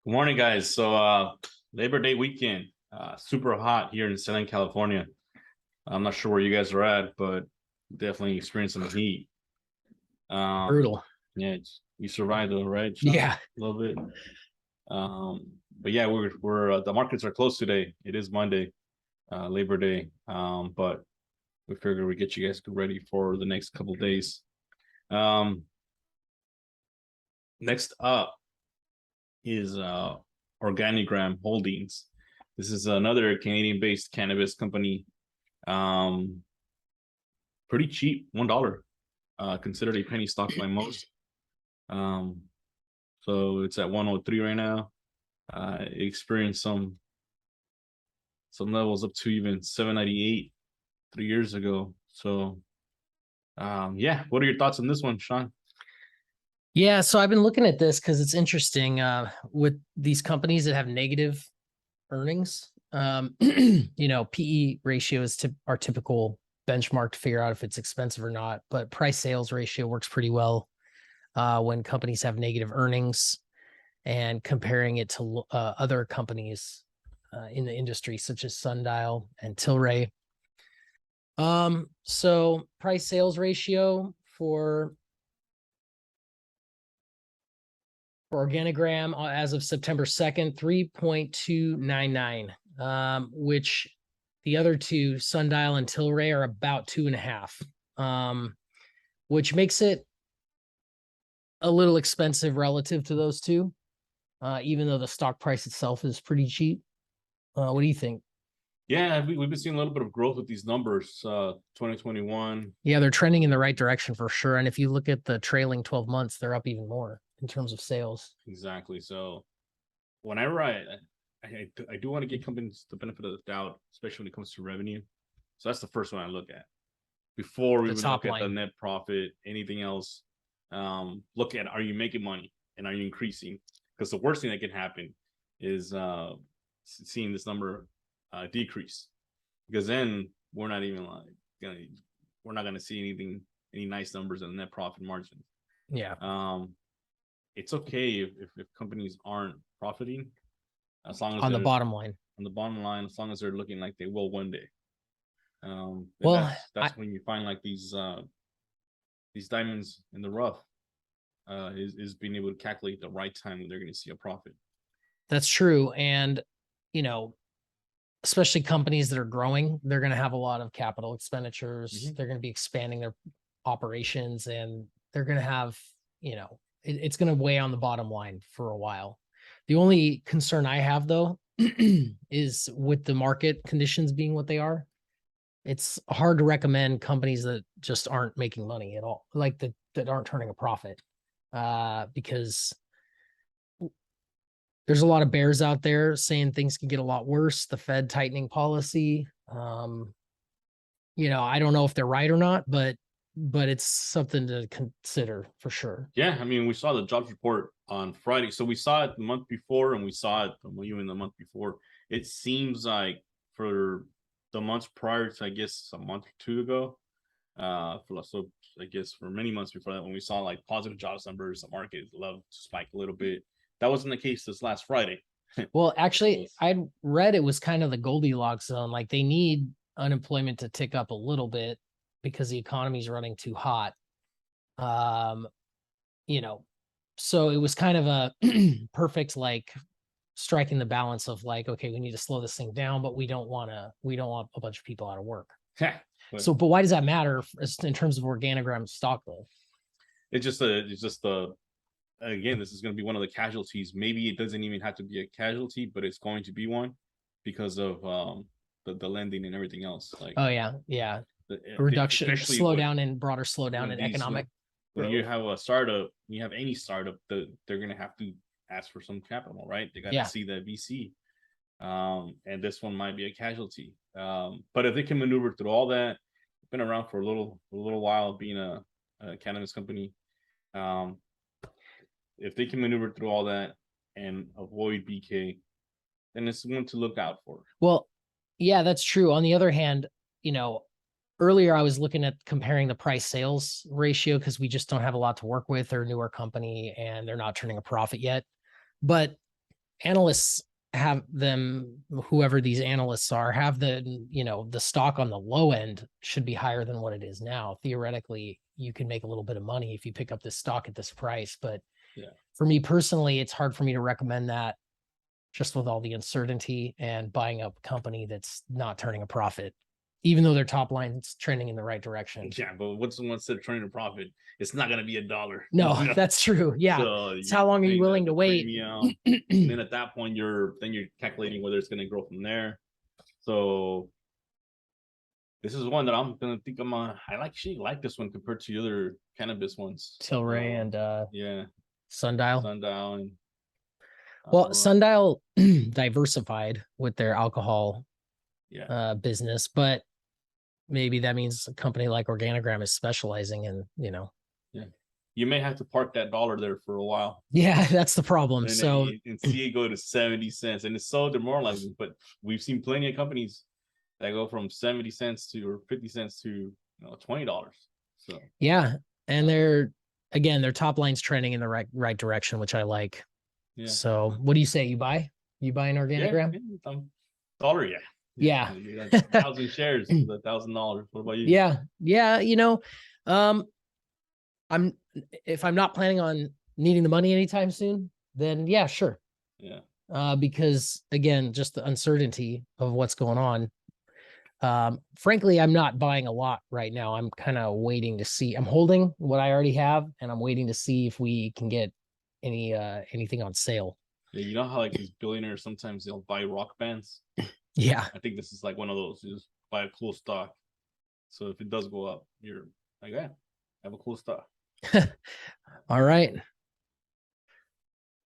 Good morning, guys. Labor Day weekend, super hot here in Southern California. I'm not sure where you guys are at, but definitely experiencing some heat. Brutal. Yeah, you survived though, right, Sean? Yeah. A little bit. But yeah, we're the markets are closed today. It is Monday, Labor Day. But we figured we'd get you guys ready for the next couple of days. Next up is Organigram Holdings. This is another Canadian-based cannabis company. Pretty cheap, $1. Considered a penny stock by most. So it's at 103 right now. It experienced some levels up to even 798 3 years ago. So yeah, what are your thoughts on this one, Sean? Yeah. So I've been looking at this because it's interesting with these companies that have negative earnings. PE ratio is our typical benchmark to figure out if it's expensive or not. But price sales ratio works pretty well when companies have negative earnings, and comparing it to other companies in the industry, such as Sundial and Tilray. So price sales ratio for Organigram as of September 2nd, 3.299, which the other two, Sundial and Tilray, are about 2.5, which makes it a little expensive relative to those two, even though the stock price itself is pretty cheap. What do you think? Yeah, we've been seeing a little bit of growth with these numbers. 2021. Yeah, they're trending in the right direction for sure. And if you look at the trailing 12 months, they're up even more in terms of sales. Exactly. So whenever I do want to give companies the benefit of the doubt, especially when it comes to revenue. So that's the first one I look at before we even look at the net profit, anything else. Look at, are you making money and are you increasing? Because the worst thing that can happen is seeing this number decrease, because then we're not even we're not gonna see any nice numbers in the net profit margin. Yeah. It's okay if companies aren't profiting, as long as on the bottom line. On the bottom line, as long as they're looking like they will one day. Well, that's when you find like these diamonds in the rough. Is being able to calculate the right time when they're going to see a profit. That's true, and especially companies that are growing, they're going to have a lot of capital expenditures. Mm-hmm. They're going to be expanding their operations, and they're going to have, it's going to weigh on the bottom line for a while. The only concern I have, though, is with the market conditions being what they are, it's hard to recommend companies that just aren't making money at all, like that aren't turning a profit, because there's a lot of bears out there saying things can get a lot worse. The Fed tightening policy. I don't know if they're right or not, but it's something to consider for sure. Yeah, I mean, we saw the jobs report on Friday, so we saw it the month before, and we saw it even the month before. It seems like for the months prior to, I guess, a month or two ago, so I guess for many months before that, when we saw like positive jobs numbers, the market loved to spike a little bit. That wasn't the case this last Friday. Well, actually, I read it was kind of the Goldilocks zone. Like they need unemployment to tick up a little bit because the economy is running too hot. So it was kind of a perfect, like, striking the balance of like, okay, we need to slow this thing down, but we don't want a bunch of people out of work. But why does that matter in terms of Organigram stock though? It's just again, this is going to be one of the casualties. Maybe it doesn't even have to be a casualty, but it's going to be one because of the lending and everything else. Like, oh yeah, a reduction, broader slowdown in economic. When you have a startup, you have any startup, they're going to have to ask for some capital, right? They got to see that VC, and this one might be a casualty. But if they can maneuver through all that, been around for a little while, being a cannabis company. If they can maneuver through all that and avoid BK, then it's one to look out for. Well, yeah, that's true. On the other hand, earlier I was looking at comparing the price sales ratio because we just don't have a lot to work with. They're a newer company and they're not turning a profit yet. But analysts have them, whoever these analysts are, have the, the stock on the low end should be higher than what it is now. Theoretically, you can make a little bit of money if you pick up this stock at this price. But for me personally, it's hard for me to recommend that, just with all the uncertainty and buying up a company that's not turning a profit, even though their top line's trending in the right direction. Yeah, but once someone said turning a profit, it's not gonna be $1. No, that's true. Yeah. So it's how long are you willing to wait? And then at that point, you're calculating whether it's gonna grow from there. So this is one that I'm gonna think I like this one compared to the other cannabis ones. Tilray and yeah, Sundial. And well, Sundial diversified with their alcohol business, but maybe that means a company like Organigram is specializing in, you may have to park that $1 there for a while. Yeah, that's the problem. And so and see it go to 70 cents, and it's so demoralizing. But we've seen plenty of companies that go from 70 cents to or 50 cents to $20. So yeah, and their top line's trending in the right direction, which I like. Yeah. So what do you say? You buy an Organigram? Yeah, $1, yeah. 1,000 shares, $1,000. What about you? Yeah. If I'm not planning on needing the money anytime soon, then yeah, sure. Yeah. Because again, just the uncertainty of what's going on. Frankly, I'm not buying a lot right now. I'm kind of waiting to see. I'm holding what I already have, and I'm waiting to see if we can get anything on sale. Yeah, you know how like these billionaires sometimes they'll buy rock bands. Yeah, I think this is like one of those. You just buy a cool stock, so if it does go up, you're like, yeah, I have a cool stock. All right.